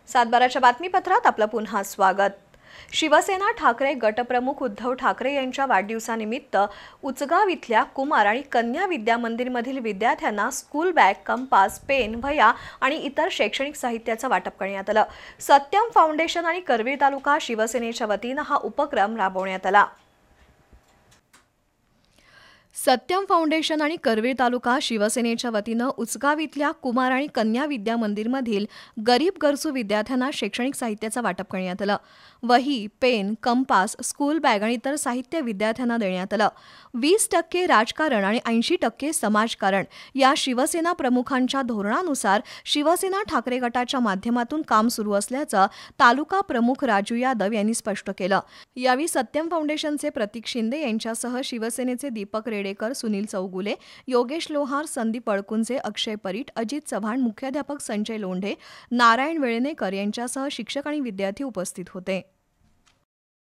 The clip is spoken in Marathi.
सातबाराच्या बातमीपत्रात आपलं पुन्हा स्वागत। शिवसेना ठाकरे गटप्रमुख उद्धव ठाकरे यांच्या वाढदिवसानिमित्त उचगाव इथल्या कुमार आणि कन्या विद्या मंदिरमधील विद्यार्थ्यांना स्कूल बॅग, कंपास, पेन, वह्या आणि इतर शैक्षणिक साहित्याचं वाटप करण्यात आलं। सत्यम फाउंडेशन आणि करवीर तालुका शिवसेनेच्या वतीने हा उपक्रम राबवण्यात आला। सत्यम फाउंडेशन आणि करवीर तालुका शिवसेनेच्या वतीनं उचगाव इथल्या कुमार आणि कन्या विद्या मंदिरमधील गरीब गरजू विद्यार्थ्यांना शैक्षणिक साहित्याचं वाटप करण्यात आलं। वही, पेन, कंपास, स्कूल बॅग आणि इतर साहित्य विद्यार्थ्यांना देण्यात आलं। 20% राजकारण आणि 80% समाजकारण या शिवसेना प्रमुखांच्या धोरणानुसार शिवसेना ठाकरे गटाच्या माध्यमातून काम सुरू असल्याचं तालुका प्रमुख राजू यादव यांनी स्पष्ट केलं। यावेळी सत्यम फाउंडेशनचे प्रतीक शिंदे यांच्यासह शिवसेनेचे दीपक रेडेकर, सुनील चौगुले, योगेश लोहार, संदीप अळकुंजे, अक्षय परीट, अजित चव्हाण, मुख्याध्यापक संजय लोंढे, नारायण वेळणेकर यांच्यासह शिक्षक आणि विद्यार्थी उपस्थित होते।